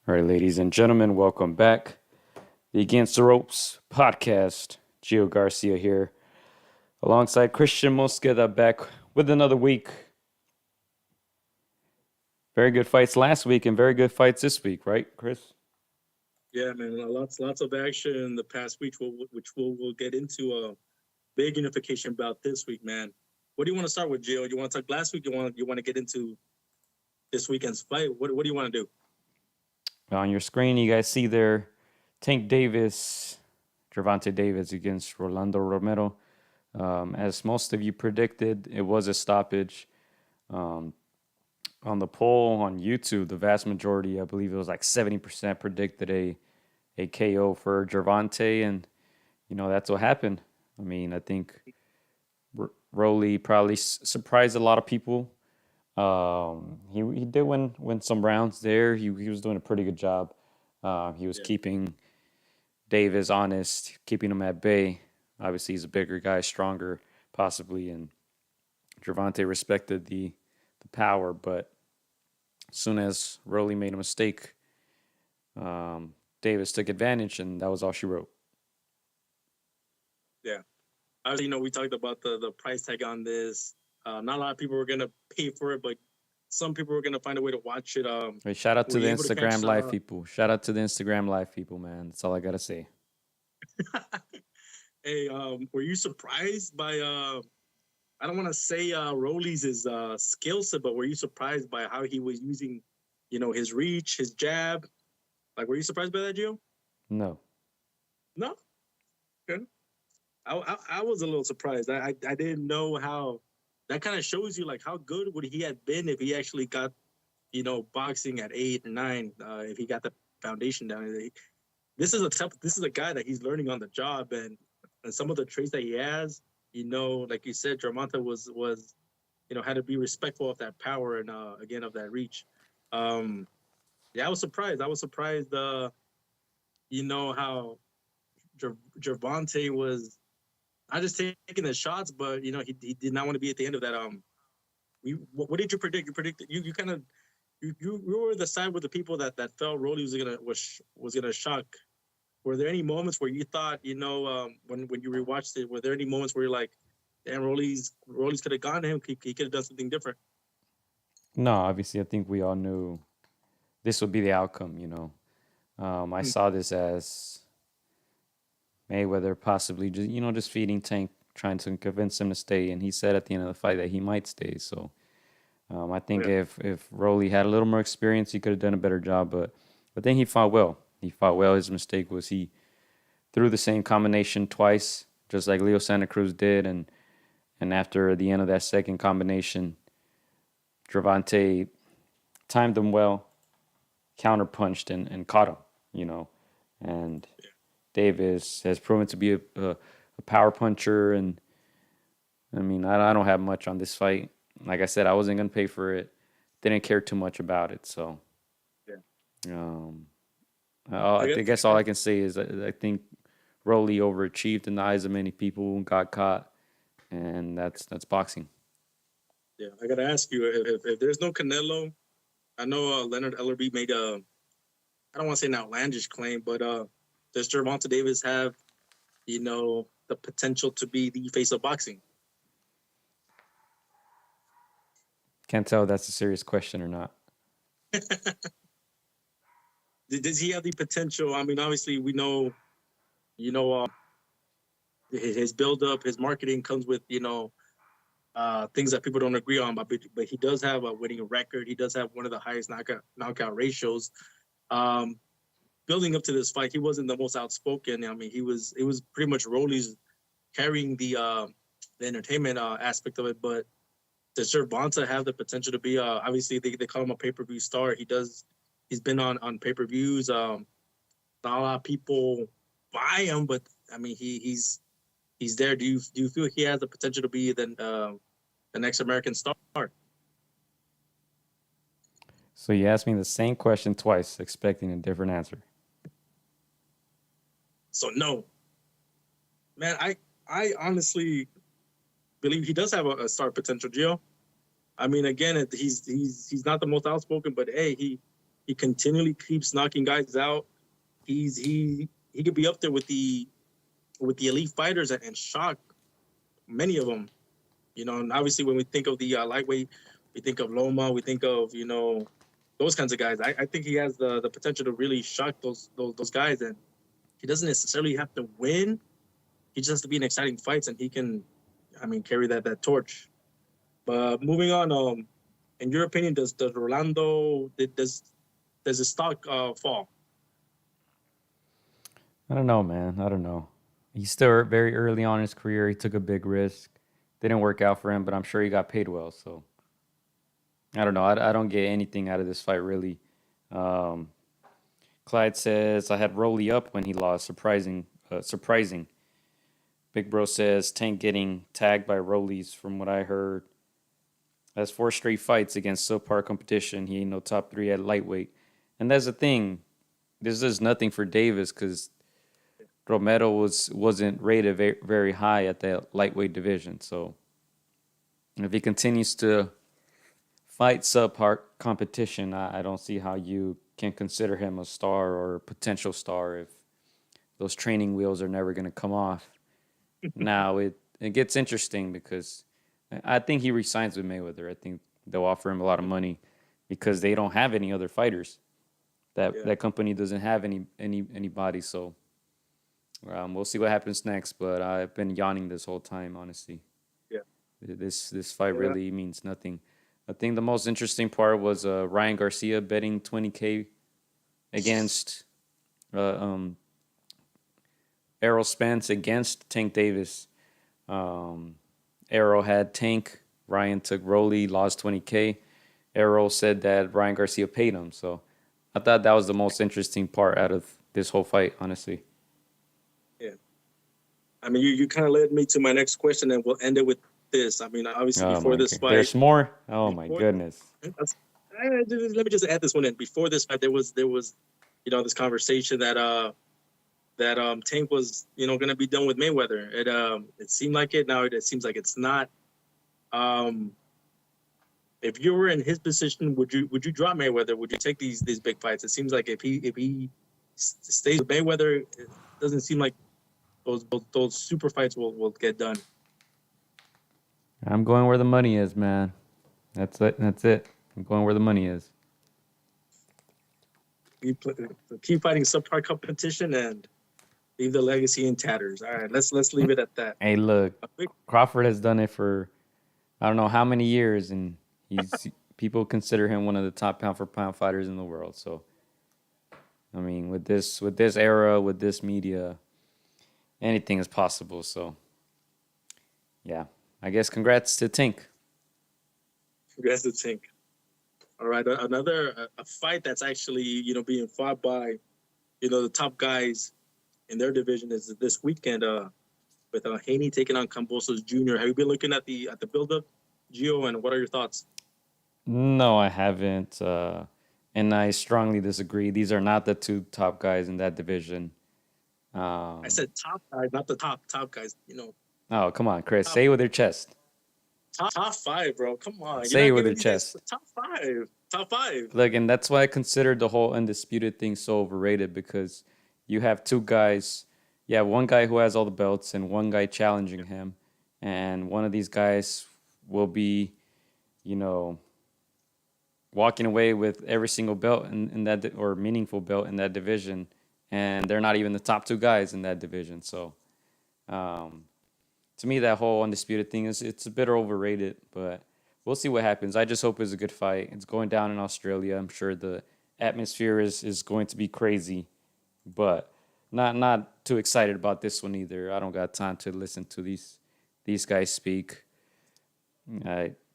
All right, ladies and gentlemen, welcome back. The Against the Ropes podcast. Gio Garcia here, alongside Christian Mosqueda, back with another week. Very good fights last week and very good fights this week, right, Chris? Yeah, man, lots of action in the past week, which we'll get into a big unification bout this week, man. What do you want to start with, Gio? You want to talk last week? You want to get into this weekend's fight? What do you want to do? On your screen, you guys see there Tank Davis, Gervonta Davis against Rolando Romero. As most of you predicted, it was a stoppage. Um, on the poll on YouTube, the vast majority, I believe it was like 70%, predicted a KO for Gervonta, and that's what happened. I mean, I think Rolly probably surprised a lot of people. He did win some rounds there. He was doing a pretty good job. He was Yeah, keeping Davis honest, keeping him at bay. Obviously, he's a bigger guy, stronger, possibly, and Gervonta respected the power. But as soon as Rolly made a mistake, Davis took advantage, and that was all she wrote. yeah. Obviously, we talked about the price tag on this. Not a lot of people were gonna pay for it, but some people were gonna find a way to watch it. Hey, shout out Were to the you able to catch? Instagram live people. Shout out to the Instagram live people, man. That's all I gotta say. Hey, were you surprised by I don't want to say Rolly's skill set, but were you surprised by how he was using, his reach, his jab? Like, were you surprised by that, Gio? No. No. Okay. I was a little surprised. I didn't know how. That kind of shows you like how good would he have been if he actually got boxing at 8 or 9. If he got the foundation down. This is a guy that he's learning on the job, and some of the traits that he has. Like you said, Gervonta was had to be respectful of that power and again of that reach. Um, yeah, I was surprised. I was surprised. How Gervonta was not just taking the shots, but he did not want to be at the end of that. What did you predict? You predicted you kind of you were the side with the people that felt Rolly was gonna shock. Were there any moments where you thought, when you rewatched it, were there any moments where you're like, damn, Rolly's could have gone to him, he could have done something different? No, obviously, I think we all knew this would be the outcome, I saw this as Mayweather possibly just feeding Tank, trying to convince him to stay. And he said at the end of the fight that he might stay. So I think Yeah, if Rolly had a little more experience, he could have done a better job. But then he fought well. He fought well. His mistake was he threw the same combination twice, just like Leo Santa Cruz did. And after the end of that second combination, Gervonta timed him well, counterpunched and caught him, And Davis has proven to be a power puncher. And I mean, I don't have much on this fight. Like I said, I wasn't going to pay for it. Didn't care too much about it. So yeah. um, I I got, guess all I can say is I think Rolly overachieved in the eyes of many people and got caught. And that's boxing. yeah. I got to ask you if there's no Canelo. I know Leonard Ellerby made I don't want to say an outlandish claim, but does Gervonta Davis have the potential to be the face of boxing? Can't tell if that's a serious question or not. Does he have the potential? I mean, obviously we know you know his build up, his marketing comes with things that people don't agree on, but he does have a winning record. He does have one of the highest knockout ratios. Um, Building up to this fight, he wasn't the most outspoken. I mean, it was pretty much Rolly's carrying the entertainment aspect of it. But does Gervonta have the potential to be? Obviously, they call him a pay-per-view star. He does. He's been on pay-per-views. Not a lot of people buy him, but I mean, he's there. Do you feel he has the potential to be the next American star? So you asked me the same question twice, expecting a different answer. So no, man. I honestly believe he does have a star potential, Gio. I mean, again, he's not the most outspoken, but hey, He continually keeps knocking guys out. He could be up there with the elite fighters and shock many of them. You know, and obviously when we think of the lightweight, we think of Loma, we think of, you know, those kinds of guys. I think he has the potential to really shock those guys, and he doesn't necessarily have to win. He just has to be in exciting fights, and he can, I mean, carry that torch. But moving on, in your opinion, does Rolando does his stock fall? I don't know, man. I don't know. He's still very early on in his career. He took a big risk. Didn't work out for him, but I'm sure he got paid well. So I don't know. I don't get anything out of this fight really. Um, Clyde says I had Rolly up when he lost. Surprising. Surprising. Big Bro says Tank getting tagged by Rollies from what I heard. Has 4 straight fights against subpar competition. He ain't no top 3 at lightweight. And that's the thing. This is nothing for Davis because Romero wasn't rated very high at that lightweight division. So if he continues to fight subpar competition, I don't see how you can consider him a star or a potential star if those training wheels are never going to come off. Now it gets interesting because I think he resigns with Mayweather. I think they'll offer him a lot of money because they don't have any other fighters. That company doesn't have anybody. So we'll see what happens next. But I've been yawning this whole time, honestly. Yeah. This fight really means nothing. I think the most interesting part was Ryan Garcia betting $20K against Errol Spence against Tank Davis. Errol had Tank. Ryan took Rolly, lost $20K. Errol said that Ryan Garcia paid him. So I thought that was the most interesting part out of this whole fight, honestly. Yeah. I mean, you kind of led me to my next question, and we'll end it with this. I mean, obviously, before this fight. There's more? Oh, my goodness. Let me just add this one in. Before this fight, there was you know, this conversation that Tank was, you know, going to be done with Mayweather. It seemed like it. Now it seems like it's not. If you were in his position, would you drop Mayweather? Would you take these big fights? It seems like if he stays with Mayweather, it doesn't seem like those super fights will get done. I'm going where the money is, man. That's it. I'm going where the money is. Keep fighting subpar competition and leave the legacy in tatters. All right, let's leave it at that. Hey, look, Crawford has done it for I don't know how many years, and people consider him one of the top pound for pound fighters in the world. So, I mean, with this era, with this media, anything is possible. So, yeah, I guess congrats to Tank. Congrats to Tank. All right, another a fight that's actually, you know, being fought by, you know, the top guys in their division is this weekend with Haney taking on Kambosos Jr. Have you been looking at the build-up, Gio, and what are your thoughts? No, I haven't, and I strongly disagree. These are not the 2 top guys in that division. I said top guys, not the top guys. You know. Oh, come on, Chris. Say it with your chest. Top 5, bro. Come on. Say it with your chest. Top 5. Top 5. Look, and that's why I considered the whole undisputed thing so overrated because you have 2 guys. You have one guy who has all the belts and one guy challenging him. And one of these guys will be, you know, walking away with every single belt in that or meaningful belt in that division. And they're not even the top 2 guys in that division. So, to me, that whole undisputed thing it's a bit overrated, but we'll see what happens. I just hope it's a good fight. It's going down in Australia. I'm sure the atmosphere is going to be crazy, but not too excited about this one either. I don't got time to listen to these guys speak.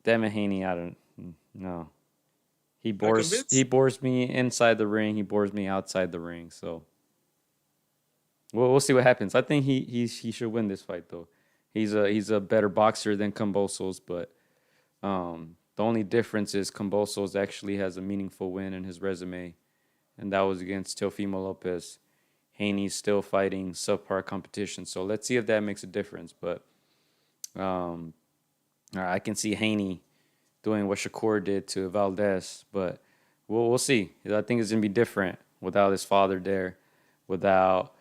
Devin Haney, I don't know. He bores me inside the ring. He bores me outside the ring. So we'll see what happens. I think he should win this fight though. He's a better boxer than Kambosos, but the only difference is Kambosos actually has a meaningful win in his resume, and that was against Teofimo Lopez. Haney's still fighting subpar competition, so let's see if that makes a difference. But I can see Haney doing what Shakur did to Valdez, but we'll see. I think it's gonna be different without his father there. Without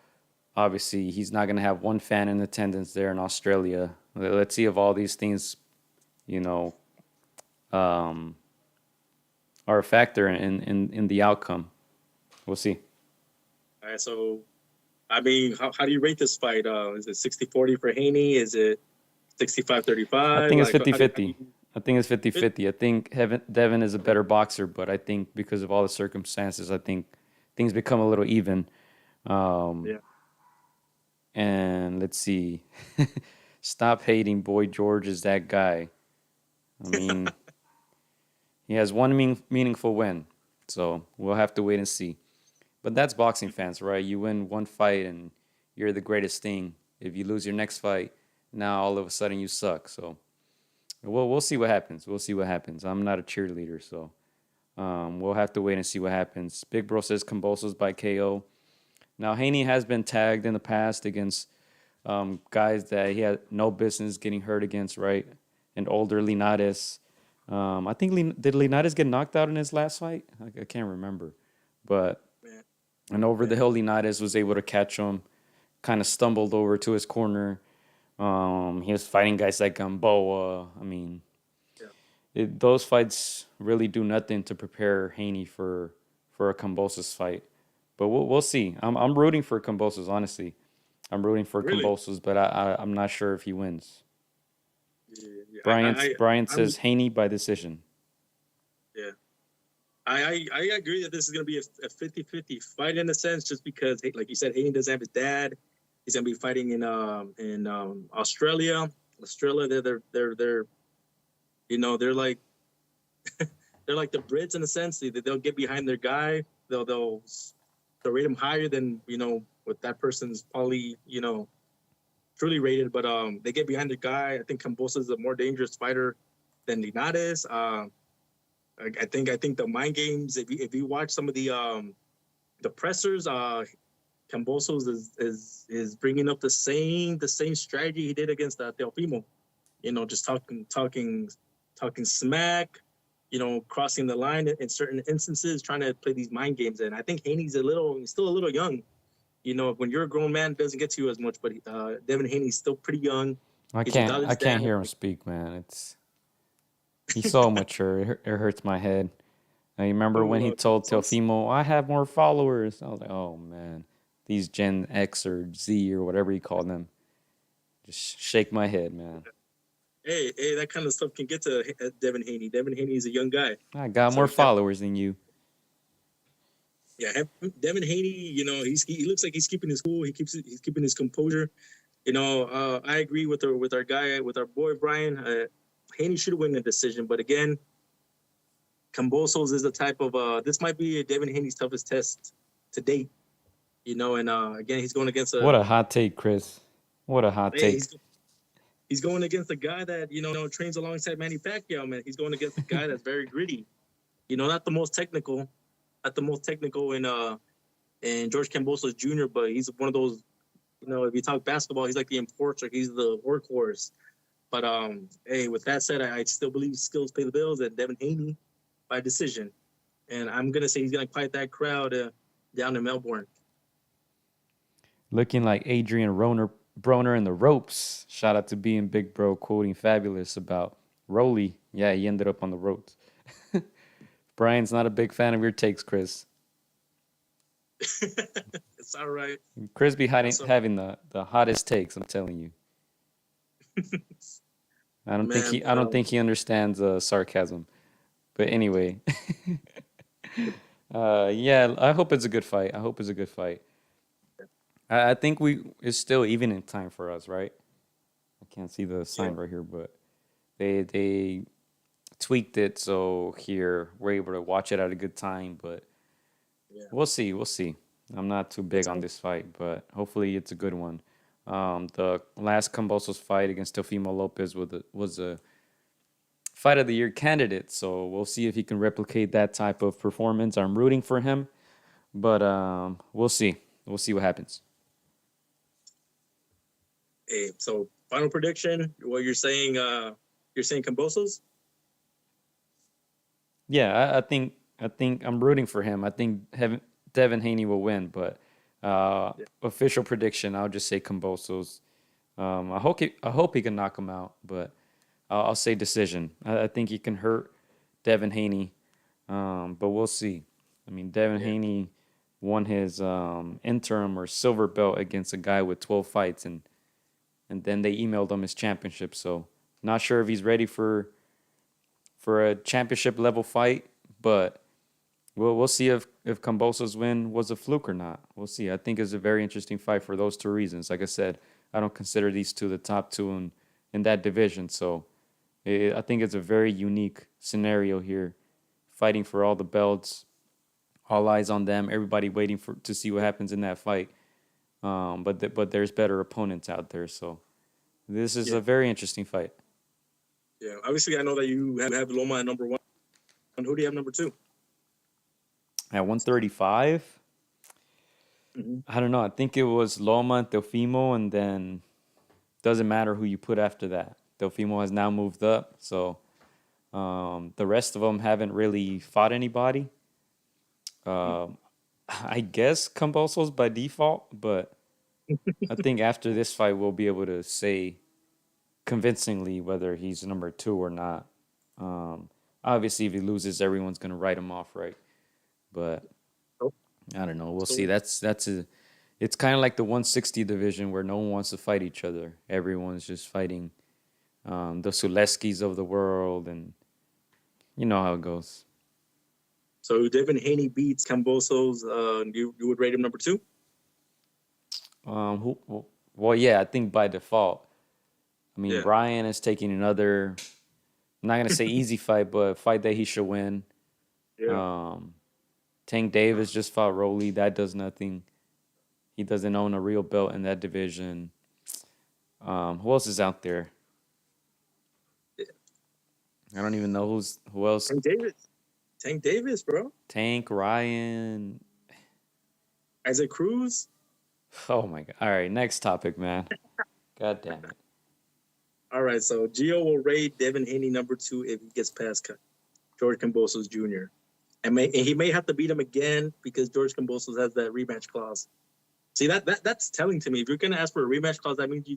obviously, he's not gonna have one fan in attendance there in Australia. Let's see if all these things, you know, um, are a factor in the outcome. We'll see. All right, so I mean, how do you rate this fight? Is it 60-40 for Haney? Is it I 65-35? think it's Like, how do 50-50. you I think it's fit? 50-50. I think Devin is a better boxer, but I think because of all the circumstances, I think things become a little even. Um, Yeah. and let's see. Stop hating. Boy George is that guy. I mean, he has one meaningful win. So we'll have to wait and see. But that's boxing fans, right? You win one fight and you're the greatest thing. If you lose your next fight, now all of a sudden you suck. So we'll see what happens. We'll see what happens. I'm not a cheerleader, so we'll have to wait and see what happens. Big Bro says Kambosos by KO. Now Haney has been tagged in the past against guys that he had no business getting hurt against, right? And older Linares. I think did Linares get knocked out in his last fight? I can't remember, but Man, and over the man. hill Linares was able to catch him. Kind of stumbled over to his corner. He was fighting guys like Gamboa. I mean, Yeah. those fights really do nothing to prepare Haney for a Kambosos fight. But we'll see. I'm rooting for Kambosos, honestly. I'm rooting for Really? Kambosos, but I'm not sure if he wins. Yeah, yeah. Brian I'm says Haney by decision. yeah. I agree that this is going to be a 50-50 fight in a sense, just because, like you said, Hayden doesn't have his dad. He's going to be fighting in Australia. Australia, they're they're like they're like the Brits in a sense. They'll get behind their guy. They'll rate him higher than what that person's probably truly rated. But they get behind the guy. I think Kambosos is a more dangerous fighter than Linares. I think the mind games. If you watch some of the pressers, Kambosos is bringing up the same strategy he did against Teofimo. Just talking smack. Crossing the line in certain instances, trying to play these mind games. And I think Haney's still a little young. When you're a grown man, it doesn't get to you as much. But Devin Haney's still pretty young. He's without I his can't dad. hear him speak, man. He's so mature. It hurts my head. I remember when he told Teofimo, "I have more followers." I was like, "Oh man, these Gen X or Z or whatever you call them." Just shake my head, man. Hey, that kind of stuff can get to Devin Haney. Devin Haney is a young guy, I got so more followers than you. yeah, Devin Haney. He looks like he's keeping his cool. He's keeping his composure. I agree with our boy Brian. Haney should win the decision, but again, Kambosos is the type of this might be Devin Haney's toughest test to date. And again, he's going against What a hot take, Chris. What a hot hey, take. he's going against a guy that trains alongside Manny Pacquiao. Man, he's going against a guy that's very gritty. Not the most technical, in George Kambosos Jr., but he's one of those. If you talk basketball, he's like the enforcer. He's the workhorse. But hey, with that said, I still believe skills pay the bills. And Devin Haney by decision, and I'm gonna say he's gonna quiet that crowd down in Melbourne. Looking like Adrian Broner in the ropes. Shout out to being Big Bro quoting Fabulous about Rolly. Yeah, he ended up on the ropes. Brian's not a big fan of your takes, Chris. It's all right. Chris be having the hottest takes, I'm telling you. I don't think he understands sarcasm. But anyway. Yeah, I hope it's a good fight. I think it's still even in time for us, right? I can't see the sign right here, but they tweaked it so here we're able to watch it at a good time. But we'll see. I'm not too big on this fight, but hopefully it's a good one. The last Kambosos fight against Teofimo Lopez was a fight of the year candidate, so we'll see if he can replicate that type of performance. I'm rooting for him, but we'll see. We'll see what happens. Hey, so final prediction. What you're saying? You're saying Kambosos? Yeah, I think think I'm rooting for him. I think Devin Haney will win, but official prediction, I'll just say Kambosos. I hope he can knock him out, but I'll say decision. I think he can hurt Devin Haney, but we'll see. I mean, Devin Yeah. Haney won his interim or silver belt against a guy with 12 fights, and then they emailed him his championship. So not sure if he's ready for a championship level fight, but we'll see if Kambosos win was a fluke or not. We'll see. I think it's a very interesting fight for those two reasons. Like I said, I don't consider these two the top two in that division. So I think it's a very unique scenario here, fighting for all the belts, all eyes on them, everybody waiting to see what happens in that fight. But there's better opponents out there. So this is Yeah. a very interesting fight. Yeah. Obviously, I know that you have Loma at number 1. Who do you have number 2? At 135, I don't know. I think it was Loma and Teofimo, and then doesn't matter who you put after that. Teofimo has now moved up, so the rest of them haven't really fought anybody. I guess Kambosos by default, but I think after this fight we'll be able to say convincingly whether he's number 2 or not. Obviously, if he loses, everyone's gonna write him off, right? But I don't know. We'll see. It's kind of like the 160 division where no one wants to fight each other. Everyone's just fighting the Suleskis of the world, and you know how it goes. So Devin Haney beats Kambosos. You would rate him number 2? Well, yeah, I think by default. I mean, Yeah. Brian is taking another, I'm not gonna say easy fight, but a fight that he should win. Yeah. Tank Davis just fought Rolly. That does nothing. He doesn't own a real belt in that division. Who else is out there? I don't even know who else. Tank Davis, bro. Tank, Ryan. Isaac Cruz. Oh my God. All right, next topic, man. God damn it. All right, so Gio will rate Devin Haney number 2 if he gets past George Kambosos Jr. And he may have to beat him again because George Kambosos has that rematch clause. See, that's telling to me. If you're gonna ask for a rematch clause, that means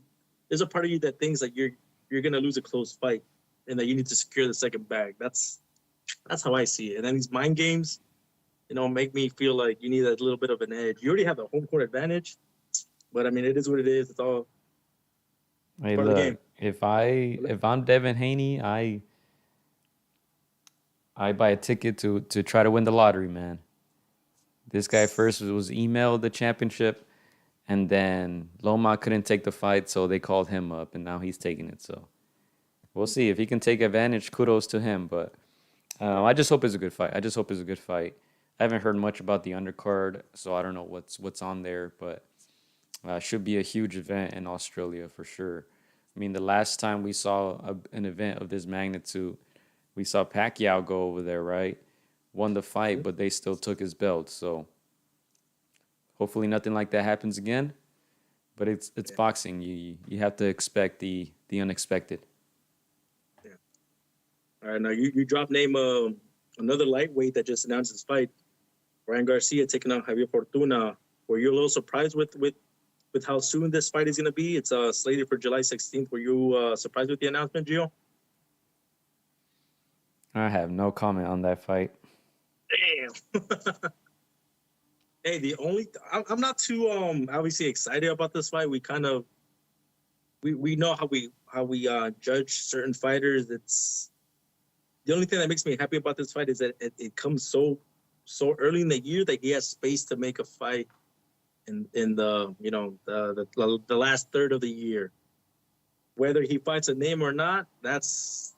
there's a part of you that thinks that you're gonna lose a close fight and that you need to secure the second bag. That's how I see it. And then these mind games, make me feel like you need a little bit of an edge. You already have the home court advantage, but I mean, it is what it is. It's all Hey, part of the game. if I'm Devin Haney, I buy a ticket to try to win the lottery, man. This guy first was emailed the championship, and then Loma couldn't take the fight, so they called him up, and now he's taking it. So we'll see if he can take advantage. Kudos to him, but I just hope it's a good fight. I haven't heard much about the undercard, so I don't know what's on there, but should be a huge event in Australia for sure. I mean, the last time we saw an event of this magnitude, we saw Pacquiao go over there, right? Won the fight, but they still took his belt. So hopefully nothing like that happens again. But it's boxing. You have to expect the unexpected. Yeah. All right, now you drop name another lightweight that just announced his fight. Ryan Garcia taking on Javier Fortuna. Were you a little surprised with how soon this fight is going to be? It's slated for July 16th. Were you surprised with the announcement, Gio? I have no comment on that fight. Damn. Hey, I'm not too obviously excited about this fight. We know how we judge certain fighters. It's the only thing that makes me happy about this fight is that it comes so early in the year that he has space to make a fight in the the last third of the year. Whether he fights a name or not, that's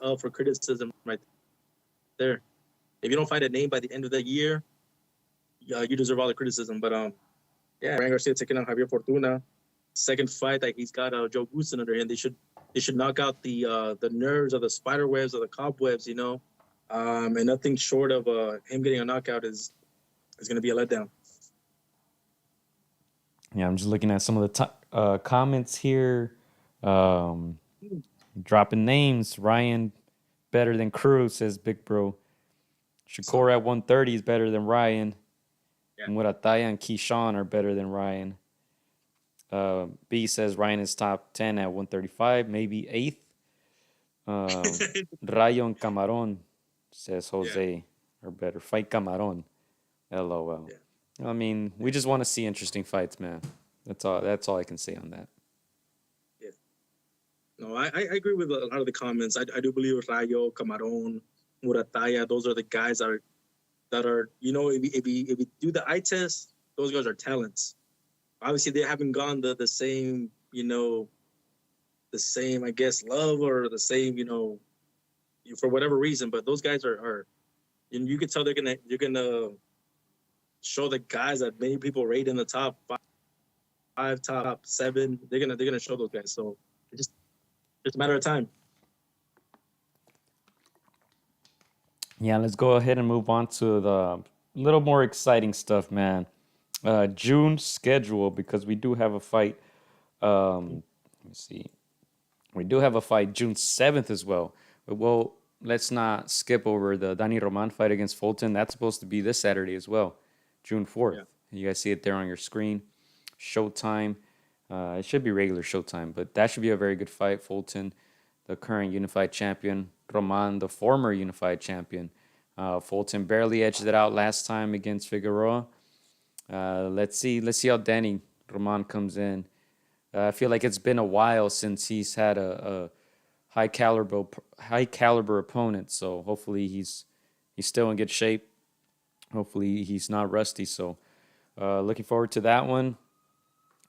up for criticism right there. If you don't fight a name by the end of the year, you deserve all the criticism. But Ryan Garcia taking on Javier Fortuna. Second fight that he's got Joe Goosen under him. They should knock out the nerves or the spider webs or the cobwebs, and nothing short of him getting a knockout is going to be a letdown. Yeah, I'm just looking at some of the comments here. Dropping names. Ryan better than Cruz, says Big Bro. Shakur at 130 is better than Ryan. Yeah. Murataya and Keyshawn are better than Ryan. B says Ryan is top 10 at 135, maybe 8th. Rayo and Camaron, says Jose, are better. Fight Camaron. LOL. Yeah. I mean, we just want to see interesting fights, man. That's all I can say on that. Yeah. No, I agree with a lot of the comments. I do believe Rayo, Camaron, Murataya, those are the guys that are if you do the eye test, those guys are talents. Obviously, they haven't gone the same the same, I guess, love or the same for whatever reason. But those guys are and you can tell they're gonna show the guys that many people rate in the top five, top 7. They're gonna show those guys. So it's just a matter of time. Yeah, let's go ahead and move on to the little more exciting stuff, man. June schedule, because we do have a fight. Let me see. We do have a fight June 7th as well. Well, let's not skip over the Danny Roman fight against Fulton. That's supposed to be this Saturday as well, June 4th. Yeah. You guys see it there on your screen. Showtime. It should be regular Showtime, but that should be a very good fight. Fulton, the current unified champion. Roman, the former unified champion. Fulton barely edged it out last time against Figueroa. Let's see how Danny Roman comes in. I feel like it's been a while since he's had a high caliber opponent. So hopefully he's still in good shape. Hopefully he's not rusty. So looking forward to that one.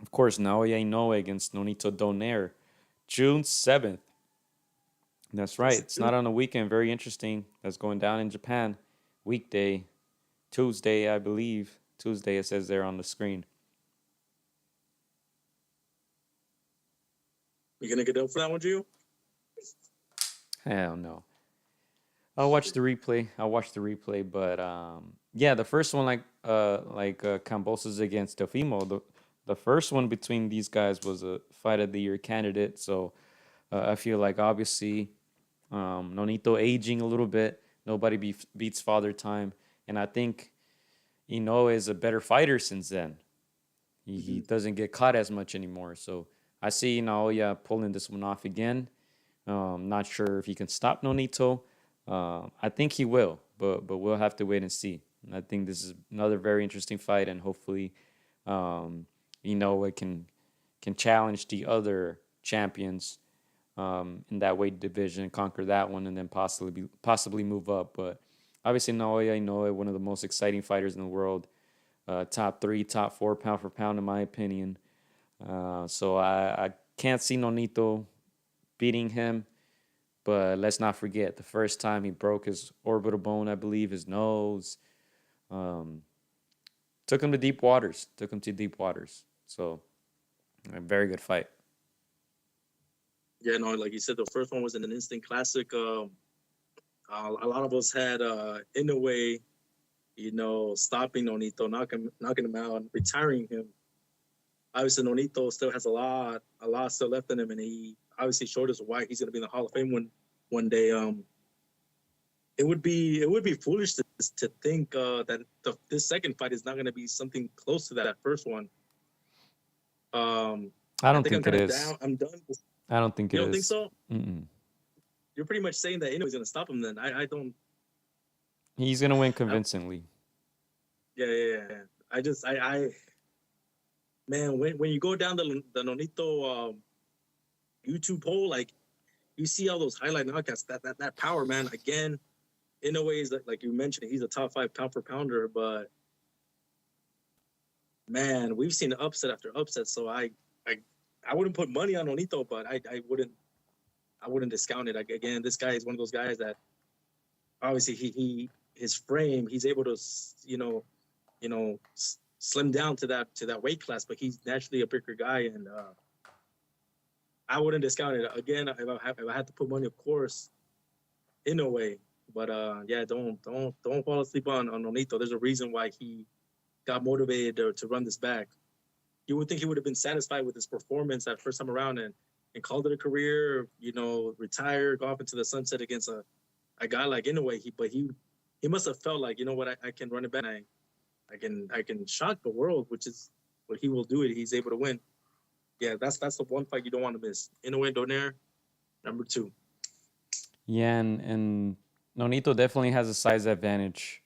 Of course, Naoya Inoue against Nonito Donaire, June 7th. That's right. It's not on a weekend. Very interesting. That's going down in Japan. Weekday, Tuesday, I believe. Tuesday, it says there on the screen. You gonna get up for that one, Gio? Hell no. I'll watch the replay. But yeah, the first one, like Kambosos against Teofimo, the first one between these guys was a fight of the year candidate. So I feel like obviously Nonito aging a little bit. Nobody beats Father Time, and I think Inoue is a better fighter since then. He doesn't get caught as much anymore. So I see Naoya pulling this one off again. Not sure if he can stop Nonito. I think he will, but we'll have to wait and see. I think this is another very interesting fight, and hopefully Inoue can challenge the other champions in that weight division, conquer that one, and then possibly move up. But obviously Naoya Inoue, one of the most exciting fighters in the world, top 3, top 4 pound for pound in my opinion. So I can't see Nonito beating him, but let's not forget the first time he broke his orbital bone, I believe, his nose. Took him to deep waters. So a very good fight. Yeah, no, like you said, the first one was an instant classic. A lot of us had Inoue, stopping Nonito, knocking him out, and retiring him. Obviously, Nonito still has a lot still left in him, and he obviously showed us why he's going to be in the Hall of Fame one day. It would be foolish to think that this second fight is not going to be something close to that first one. I don't think it is. I'm done. I don't think it is. You don't think so? Mm-mm. You're pretty much saying that Inoue's going to stop him. Then I don't. He's going to win convincingly. Yeah. Man, when you go down the Nonito YouTube poll, like you see all those highlight knockouts, that power, man. Again, Inoue is like you mentioned, he's a top 5 pound for pounder, but man, we've seen upset after upset. So I wouldn't put money on Nonito, but I wouldn't discount it. Like, again, this guy is one of those guys that obviously his frame, he's able to slim down to that weight class, but he's naturally a bigger guy, and I wouldn't discount it. Again, if I had to put money, of course, Inoue. But yeah, don't fall asleep on Nonito. There's a reason why he got motivated to run this back. You would think he would have been satisfied with his performance that first time around and called it a career, retire, go off into the sunset against a guy like Inoue. he must have felt like, you know what, I can run it back. I can shock the world, which is what he will do. It. He's able to win. Yeah, that's the one fight you don't want to miss. Inoue Donaire, number 2. Yeah, and Nonito definitely has a size advantage.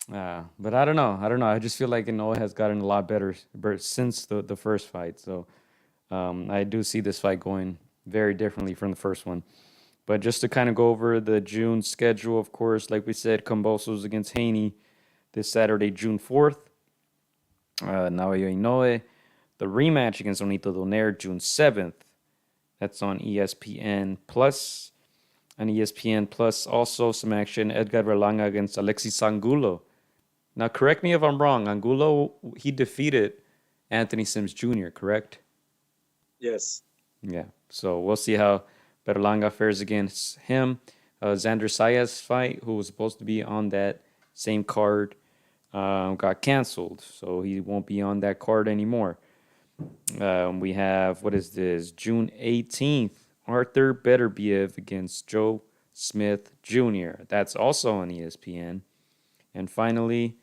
But I don't know. I don't know. I just feel like Inoue has gotten a lot better since the first fight. So I do see this fight going very differently from the first one. But just to kind of go over the June schedule, of course, like we said, Kambosos against Haney this Saturday, June 4th. Naoya Inoue. The rematch against Nonito Donaire, June 7th. That's on ESPN Plus. On ESPN Plus, also some action. Edgar Berlanga against Alexis Angulo. Now, correct me if I'm wrong. Angulo, he defeated Anthony Sims Jr., correct? Yes. Yeah. So we'll see how Berlanga fares against him. Xander Sayas fight, who was supposed to be on that same card, got canceled. So he won't be on that card anymore. We have, what is this? June 18th, Arthur Beterbiev against Joe Smith Jr. That's also on ESPN. And finally,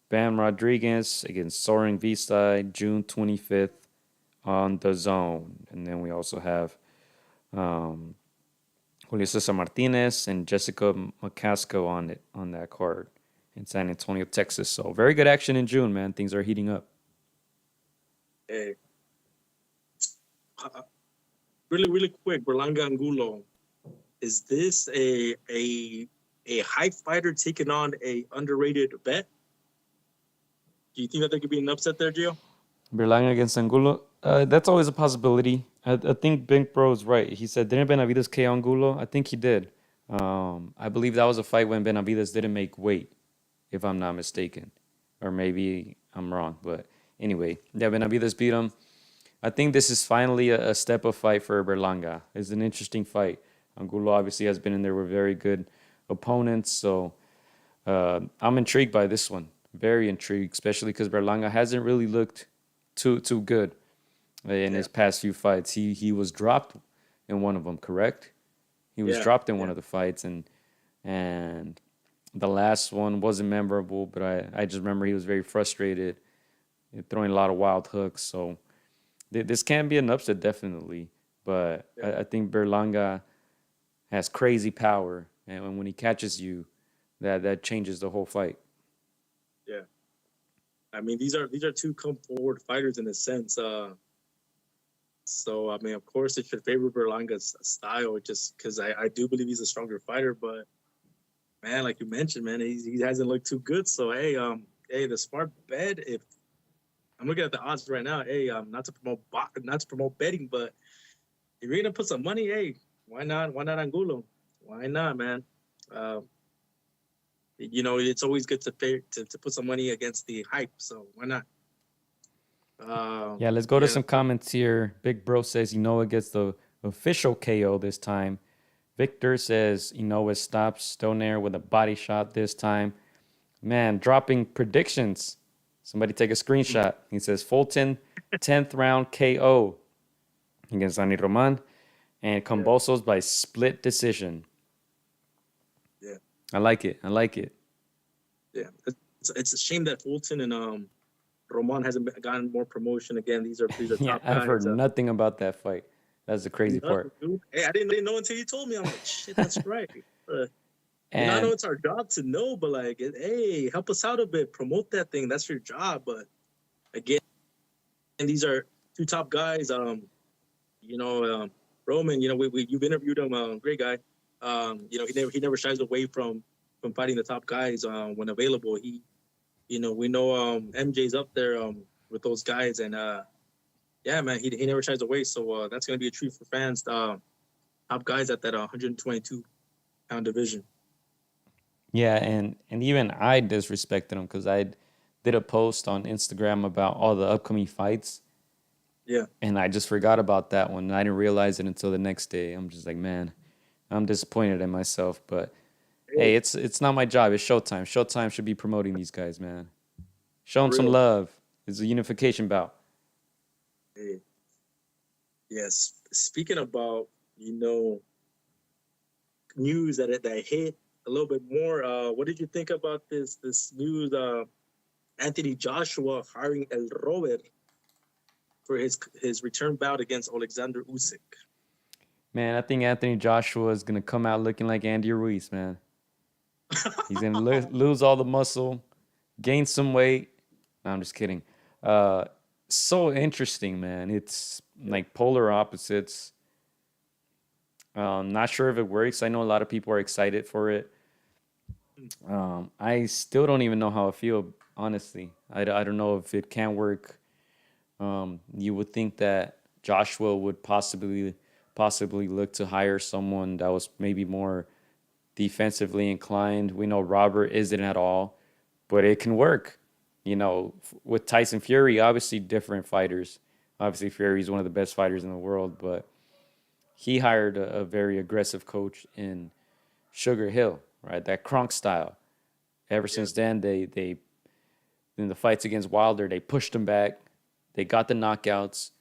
Bam Rodriguez against Soren Visai, June 25th on the Zone. And then we also have Julio Cesar Martinez and Jessica McCasco on that card in San Antonio, Texas. So very good action in June, man. Things are heating up. Hey. Really quick, Berlanga Angulo. Is this a hype fighter taking on a underrated bet? Do you think that there could be an upset there, Gio? Berlanga against Angulo. That's always a possibility. I think Bink Bro is right. He said, didn't Benavides KO Angulo? I think he did. I believe that was a fight when Benavides didn't make weight, if I'm not mistaken. Or maybe I'm wrong. But anyway, yeah, Benavides beat him. I think this is finally a step up fight for Berlanga. It's an interesting fight. Angulo obviously has been in there with very good opponents. So I'm intrigued by this one. Very intrigued, especially because Berlanga hasn't really looked too good in his past few fights. He was dropped in one of them, correct? He was dropped in one of the fights, and the last one wasn't memorable, but I just remember he was very frustrated, throwing a lot of wild hooks. So this can be an upset, definitely. But I think Berlanga has crazy power, and when he catches you, that changes the whole fight. Yeah. I mean, these are two come forward fighters in a sense. So I mean, of course, it should favor Berlanga's style, just because I do believe he's a stronger fighter. But man, like you mentioned, man, he hasn't looked too good. So hey, the smart bet. If I'm looking at the odds right now, hey, not to promote betting, but if you're gonna put some money, hey, why not? Why not Angulo? Why not, man? You know, it's always good to put some money against the hype. So why not? Yeah, let's go to some comments here. Big Bro says Inoue gets the official KO this time. Victor says Inoue stops Donaire with a body shot this time. Man, dropping predictions. Somebody take a screenshot. He says Fulton, 10th round KO against Ani Roman, and Kambosos by split decision. Yeah. I like it. Yeah. It's a shame that Fulton and Roman hasn't gotten more promotion. Again, these are top guys. I've heard nothing about that fight. That's the crazy part. Dude. Hey, I didn't know until you told me. I'm like, shit, that's right. And I know it's our job to know, but like, hey, help us out a bit. Promote that thing. That's your job. But again, these are two top guys. Roman, you've interviewed him, great guy. He never shies away from fighting the top guys when available. We know MJ's up there with those guys, and man, he never shies away. So that's gonna be a treat for fans. Top guys at that 122-pound division. Yeah, and even I disrespected him because I did a post on Instagram about all the upcoming fights. Yeah. And I just forgot about that one. I didn't realize it until the next day. I'm just like, man, I'm disappointed in myself. But hey, it's not my job. It's Showtime. Showtime should be promoting these guys, man. Show them some love. It's a unification bout. Hey. Yes. Speaking about, news that hit a little bit more. What did you think about this news? Anthony Joshua hiring El Robert for his return bout against Alexander Usyk. Man, I think Anthony Joshua is gonna come out looking like Andy Ruiz, man. He's gonna lose all the muscle, gain some weight. No, I'm just kidding. Uh, so interesting, man. It's like polar opposites. Not sure if it works. I know a lot of people are excited for it. I still don't even know how I feel, honestly. I don't know if it can work. You would think that Joshua would possibly look to hire someone that was maybe more defensively inclined. We know Robert isn't at all, but it can work. You know, with Tyson Fury, obviously different fighters. Obviously, Fury's one of the best fighters in the world, but he hired a very aggressive coach in Sugar Hill, right? That Kronk style. Ever since then, they in the fights against Wilder, they pushed him back. They got the knockouts.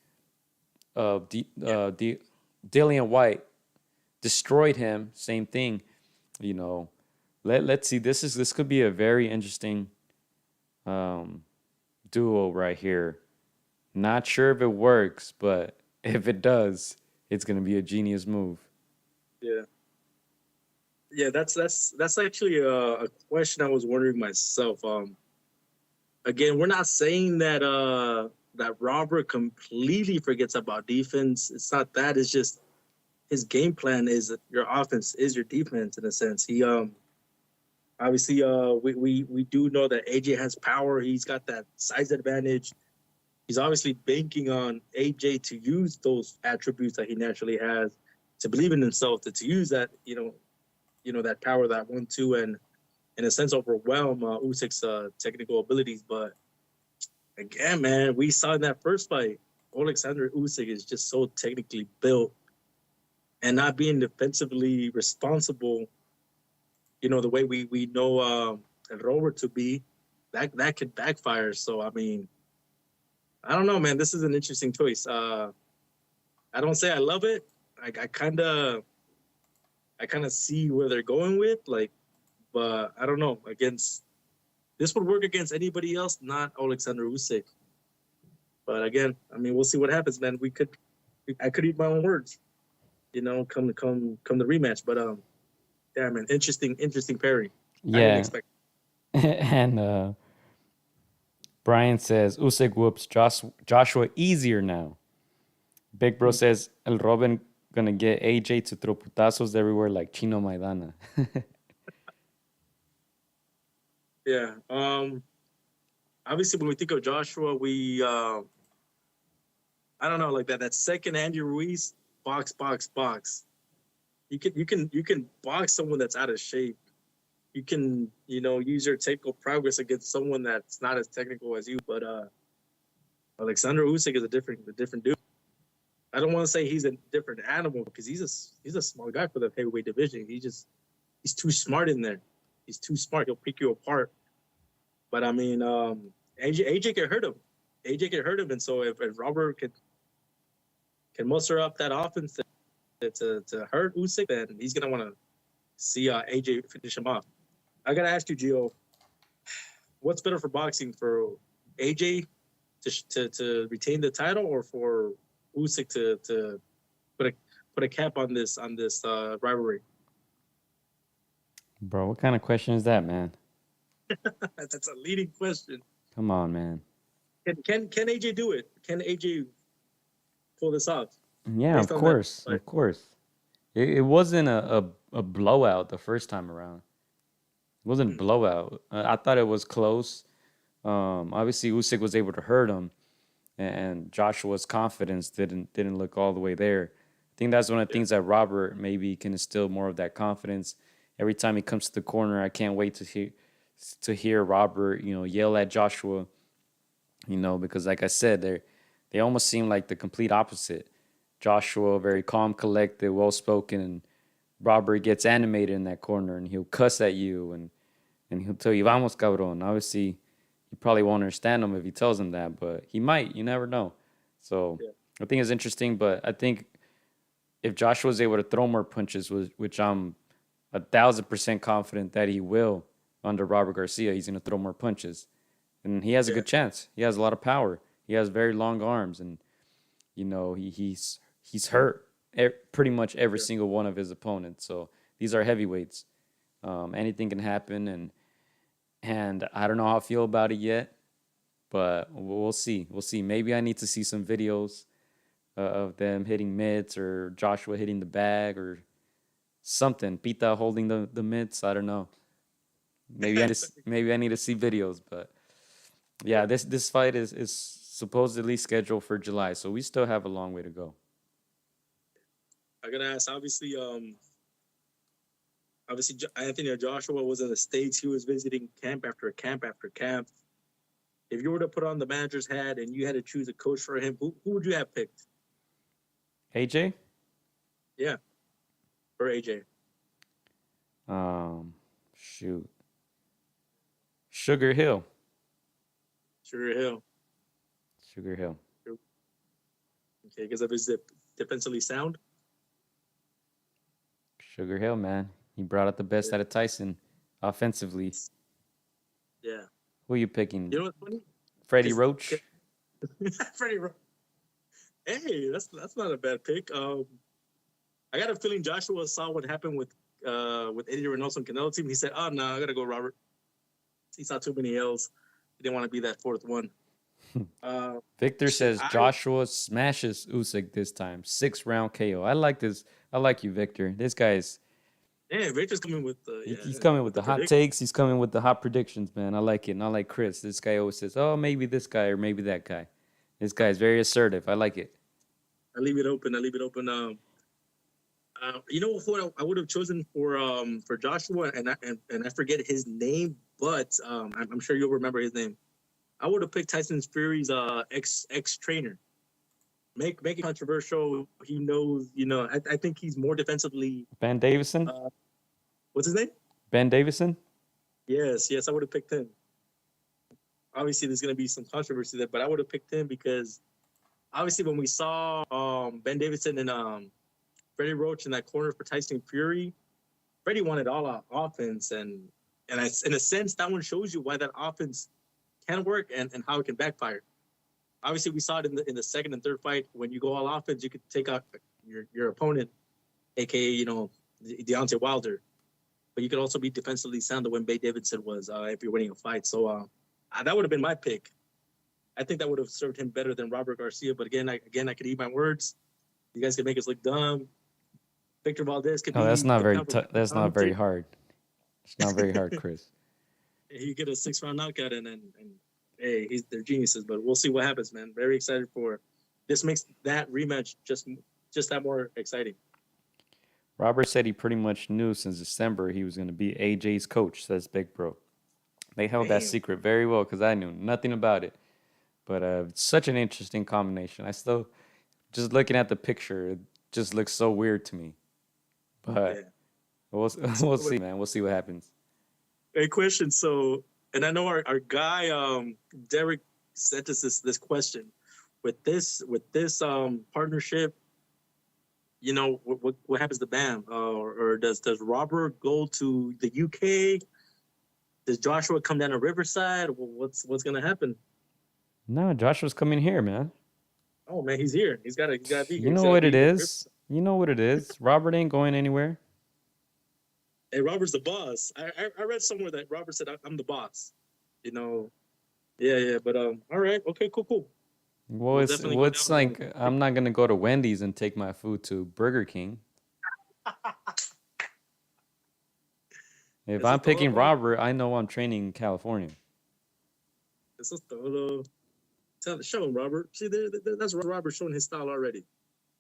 Dillian White destroyed him. Same thing. You know, let's see. This could be a very interesting duo right here. Not sure if it works, but if it does, it's gonna be a genius move. Yeah. Yeah, that's actually a question I was wondering myself. Again, we're not saying that that Robert completely forgets about defense. It's not that. It's just his game plan is your offense is your defense in a sense. He obviously we do know that AJ has power. He's got that size advantage. He's obviously banking on AJ to use those attributes that he naturally has, to believe in himself, to use that that power, that 1-2, and in a sense overwhelm Usyk's technical abilities. But again, man, we saw in that first fight, Alexander Usyk is just so technically built and not being defensively responsible. You know, the way we know Robert to be, that could backfire. So I mean, I don't know, man. This is an interesting choice. I don't say I love it. I kind of see where they're going with, but I don't know. This would work against anybody else, not Alexander Usyk. But again, I mean, we'll see what happens, man. I could eat my own words, come the rematch. But yeah, man, interesting pairing. I didn't Yeah, expect. and Brian says Usyk whoops Joshua easier now. Big Bro says El Robin gonna get AJ to throw putazos everywhere like Chino Maidana. Yeah. Obviously, when we think of Joshua, we I don't know, like that second Andy Ruiz box. You can box someone that's out of shape. You can use your technical progress against someone that's not as technical as you. But Alexander Usyk is a different dude. I don't want to say he's a different animal because he's a small guy for the heavyweight division. He's too smart in there. He's too smart. He'll pick you apart. But I mean, AJ can hurt him. AJ can hurt him, and so if Robert can muster up that offense to hurt Usyk, then he's gonna want to see AJ finish him off. I gotta ask you, Gio, what's better for boxing, for AJ to retain the title, or for Usyk to put a cap on this rivalry? Bro, what kind of question is that, man? That's a leading question. Come on, man. Can AJ do it? Can AJ pull this off? Yeah, of course. Of course. It wasn't a blowout the first time around. It wasn't a blowout. I thought it was close. Obviously, Usyk was able to hurt him, and Joshua's confidence didn't look all the way there. I think that's one of the things that Robert maybe can instill more of that confidence. Every time he comes to the corner, I can't wait to hear Robert, yell at Joshua, because like I said, they almost seem like the complete opposite. Joshua, very calm, collected, well-spoken, and Robert gets animated in that corner, and he'll cuss at you, and he'll tell you, vamos, cabrón. Obviously, you probably won't understand him if he tells him that, but he might. You never know. So I think it's interesting, but I think if Joshua was able to throw more punches, which I'm 1,000% confident that he will under Robert Garcia. He's going to throw more punches, and he has a Yeah. good chance. He has a lot of power. He has very long arms, and he's hurt pretty much every Yeah. single one of his opponents. So these are heavyweights. Anything can happen, and I don't know how I feel about it yet, but we'll see. We'll see. Maybe I need to see some videos of them hitting mitts or Joshua hitting the bag or something. Pita holding the mitts. I don't know. Maybe I need to see videos, but yeah, Yeah. this fight is supposedly scheduled for July, so we still have a long way to go. I gotta ask. Obviously, Anthony Joshua was in the States. He was visiting camp after camp after camp. If you were to put on the manager's hat and you had to choose a coach for him, who would you have picked? AJ, Yeah, for AJ. shoot, Sugar Hill, Sugar Hill. Sugar Hill. Okay, because of his defensively sound. Sugar Hill, man. He brought out the best Yeah. out of Tyson offensively. Yeah. Who are you picking? You know what's funny? Freddie Roach? Freddie Roach. Hey, that's not a bad pick. I got a feeling Joshua saw what happened with Eddie Reynoso and Canelo team. He said, "Oh no, I gotta go, Robert." He saw too many L's. He didn't want to be that fourth one. Victor says Joshua smashes Usyk this time. 6-round KO. I like this. I like you, Victor. This guy's Victor's coming with he's coming with the hot takes. He's coming with the hot predictions, man. I like it. And I like Chris. This guy always says, "Oh, maybe this guy or maybe that guy." This guy's very assertive. I like it. I leave it open. You know who I would have chosen for Joshua, and I forget his name, but I'm sure you'll remember his name. I would have picked Tyson Fury's ex trainer. Make it controversial. He knows, I think he's more defensively. Ben Davison? What's his name? Ben Davison? Yes, I would have picked him. Obviously, there's going to be some controversy there, but I would have picked him because obviously when we saw Ben Davison and Freddie Roach in that corner for Tyson Fury, Freddie wanted all out offense, and in a sense, that one shows you why that offense can work and how it can backfire. Obviously, we saw it in the second and third fight. When you go all offense, you could take out your opponent, aka Deontay Wilder, but you could also be defensively sound the way Ben Davison was if you're winning a fight. So that would have been my pick. I think that would have served him better than Robert Garcia. But again, I could eat my words. You guys can make us look dumb. Victor Valdez could be. That's not very. That's not very hard. It's not very hard, Chris. He get a 6-round knockout and hey, they're geniuses. But we'll see what happens, man. Very excited for this. Makes that rematch just that more exciting. Robert said he pretty much knew since December he was going to be AJ's coach, says Big Bro. They held that secret very well because I knew nothing about it. But it's such an interesting combination. I still, just looking at the picture, it just looks so weird to me. But we'll see, man. We'll see what happens. Hey, question. So, and I know our guy Derek sent us this question. With this partnership, what happens to Bam? Or does Robert go to the UK? Does Joshua come down to Riverside? What's gonna happen? No, Joshua's coming here, man. Oh man, he's here. He's gotta be here. You know what it is? You know what it is? Robert ain't going anywhere. Hey, Robert's the boss. I read somewhere that Robert said I'm the boss. Yeah. But all right, okay, cool. Well, it's like I'm not gonna go to Wendy's and take my food to Burger King. If I'm picking Robert, I know I'm training in California. Eso es todo. Show him, Robert. See, that's Robert showing his style already.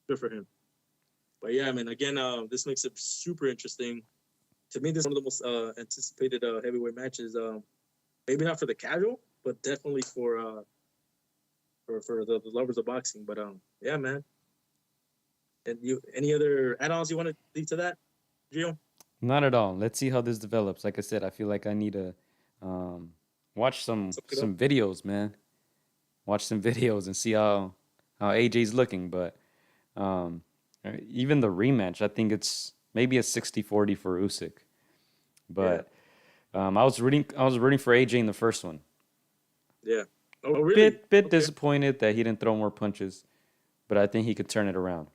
Good for him. But yeah, man, again, this makes it super interesting. To me, this is one of the most anticipated heavyweight matches. Maybe not for the casual, but definitely for the lovers of boxing. But yeah, man. And any other add-ons you want to lead to that, Gio? Not at all. Let's see how this develops. Like I said, I feel like I need to watch some videos, man. Watch some videos and see how AJ's looking. But even the rematch, I think it's maybe a 60-40 for Usyk. Yeah. But I was rooting for AJ in the first one. Yeah. Oh, really? Bit Okay. disappointed that he didn't throw more punches, but I think he could turn it around.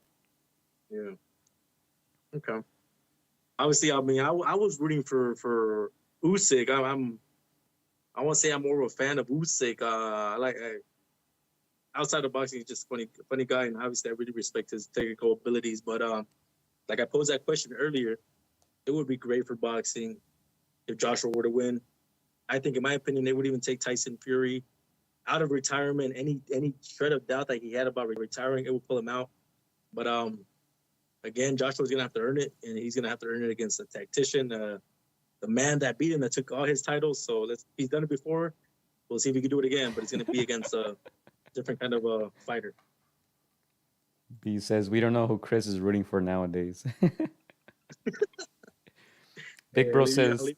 Yeah. Okay. Obviously, I mean, I was rooting for Usyk. I want to say I'm more of a fan of Usyk. Outside of boxing, he's just funny guy, and obviously, I really respect his technical abilities. But like I posed that question earlier, it would be great for boxing if Joshua were to win. I think, in my opinion, they would even take Tyson Fury out of retirement. Any shred of doubt that he had about retiring, it would pull him out. But again, Joshua's gonna have to earn it, and he's gonna have to earn it against a tactician, the man that beat him, that took all his titles. So he's done it before. We'll see if he can do it again, but it's gonna be against a different kind of a fighter. B says we don't know who Chris is rooting for nowadays. Big Hey, Bro says,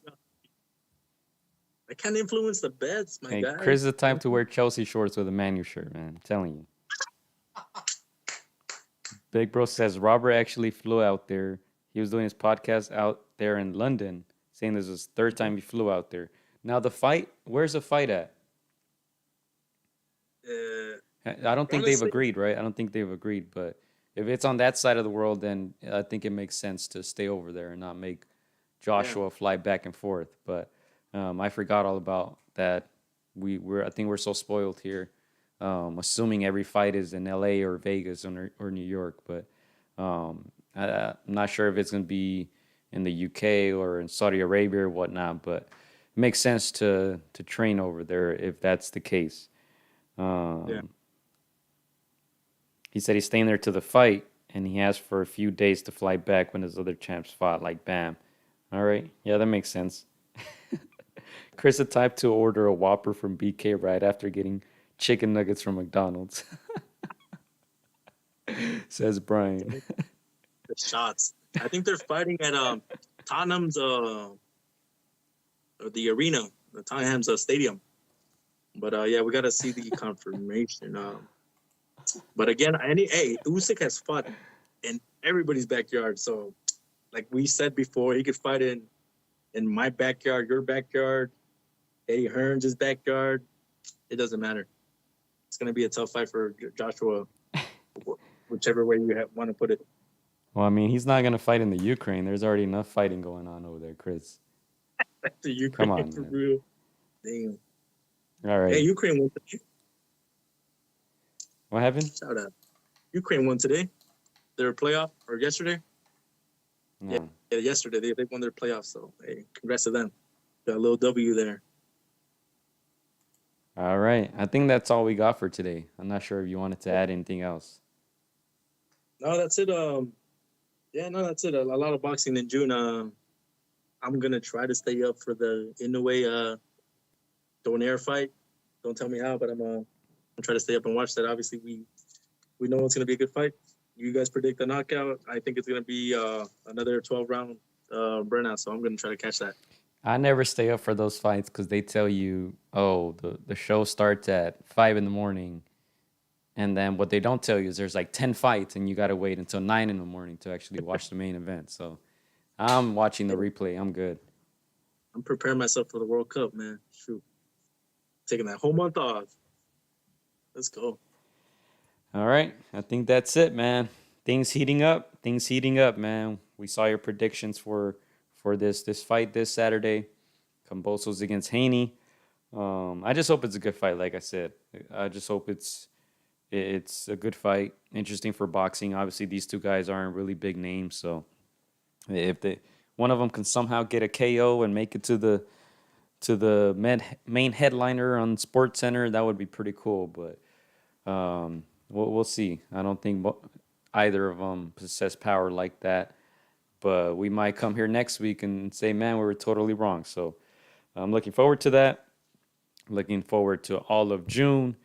I can't influence the bets, my "Hey, guy. Chris is the type to wear Chelsea shorts with a Man U shirt, man. I'm telling you." Big Bro says Robert actually flew out there. He was doing his podcast out there in London, saying this was his third time he flew out there. Now the fight, where's the fight at? I don't think they've Honestly, agreed, right? I don't think they've agreed, but if it's on that side of the world, then I think it makes sense to stay over there and not make yeah, Joshua fly back and forth. But I forgot all about that. I think we're so spoiled here, assuming every fight is in L.A. or Vegas or New York. But I'm not sure if it's going to be in the UK or in Saudi Arabia or whatnot. But it makes sense to train over there if that's the case. yeah. He said he's staying there to the fight, and he asked for a few days to fly back when his other champs fought. Like, bam. All right. Yeah, that makes sense. Chris the type to order a Whopper from BK right after getting chicken nuggets from McDonald's. Says Brian. The shots. I think they're fighting at Tottenham's the arena, the Tottenham's stadium. But yeah, we gotta see the confirmation. But again, Usyk has fought in everybody's backyard. So, like we said before, he could fight in my backyard, your backyard, Eddie Hearns' backyard. It doesn't matter. It's gonna be a tough fight for Joshua, whichever way you want to put it. Well, I mean, he's not going to fight in the Ukraine. There's already enough fighting going on over there, Chris. The Come Ukraine on, for man. real. Damn. All right. Hey, Ukraine won today. What happened? Shout out. Ukraine won today. Their playoff or yesterday. No. Yeah, yesterday they won their playoff. So hey, congrats to them. Got a little W there. All right. I think that's all we got for today. I'm not sure if you wanted to add anything else. No, that's it. Yeah, no, that's it. A lot of boxing in June. I'm gonna try to stay up for the Inoue Donaire fight. Don't tell me how, but I'm try to stay up and watch that. Obviously, we know it's gonna be a good fight. You guys predict a knockout. I think it's gonna be another 12-round burnout. So I'm gonna try to catch that. I never stay up for those fights because they tell you, oh, the show starts at 5 in the morning. And then what they don't tell you is there's like 10 fights and you got to wait until 9 in the morning to actually watch the main event. So I'm watching the replay. I'm good. I'm preparing myself for the World Cup, man. Shoot, taking that whole month off. Let's go. All right. I think that's it, man. Things heating up. Things heating up, man. We saw your predictions for this fight this Saturday. Kambosos against Haney. I just hope it's a good fight, like I said. I just hope it's a good fight. Interesting for boxing. Obviously, these two guys aren't really big names, so if one of them can somehow get a KO and make it to the main headliner on Sports Center, that would be pretty cool. But we'll see. I don't think either of them possess power like that. But we might come here next week and say, man, we were totally wrong. So I'm looking forward to that. Looking forward to all of June.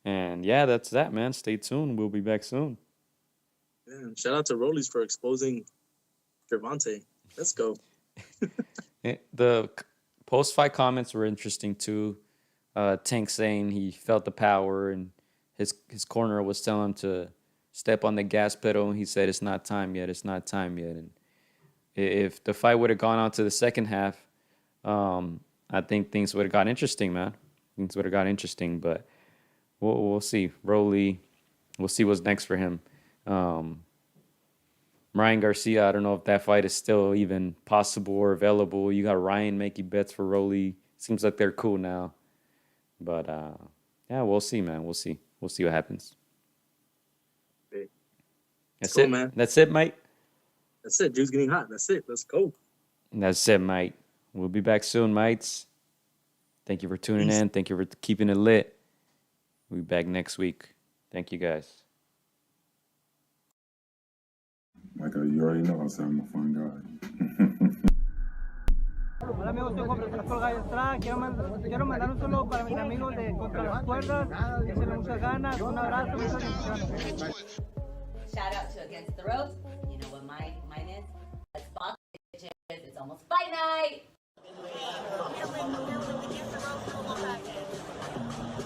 And yeah, that's that, man. Stay tuned. We'll be back soon. Man, shout out to Rollies for exposing Gervonta. Let's go. The post-fight comments were interesting too. Tank saying he felt the power and his corner was telling him to step on the gas pedal. And he said, it's not time yet. It's not time yet. And If the fight would have gone on to the second half, I think things would have got interesting, man. Things would have got interesting, but we'll see. Rolly, we'll see what's next for him. Ryan Garcia, I don't know if that fight is still even possible or available. You got Ryan making bets for Rolly. Seems like they're cool now. But, yeah, we'll see, man. We'll see. We'll see what happens. That's cool, it, man. That's it, mate. That's it. Dude's getting hot. That's it. Let's go. That's it, mate. We'll be back soon, mates. Thank you for tuning in. Thank you for keeping it lit. We'll be back next week. Thank you, guys. Michael, you already know I'm a fun guy. Hola amigos, soy Juan Francisco Gallo Estrada. Quiero mandar un saludo para mis amigos de Contra las Cuerdas. Que se muchas ganas. Un abrazo, muchas bendiciones. Shout out to Against the Ropes. You know what mine is? Let's box, bitches. It's almost fight night.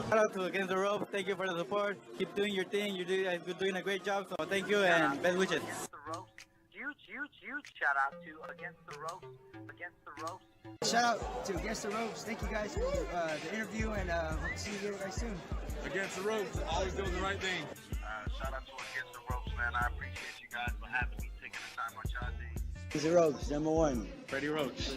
Shout out to Against the Ropes. Thank you for the support. Keep doing your thing. You're doing a great job. So thank you and best wishes. Against the Ropes. Huge shout out to Against the Ropes. Against the Ropes. Shout out to Against the Ropes. Thank you guys for the interview, and hope to see you guys soon. Against the Ropes, always doing the right thing. Shout out to Against the Ropes, man. I appreciate you guys for having me, taking the time out y'all day. Against the Ropes, #1. Freddie Roach.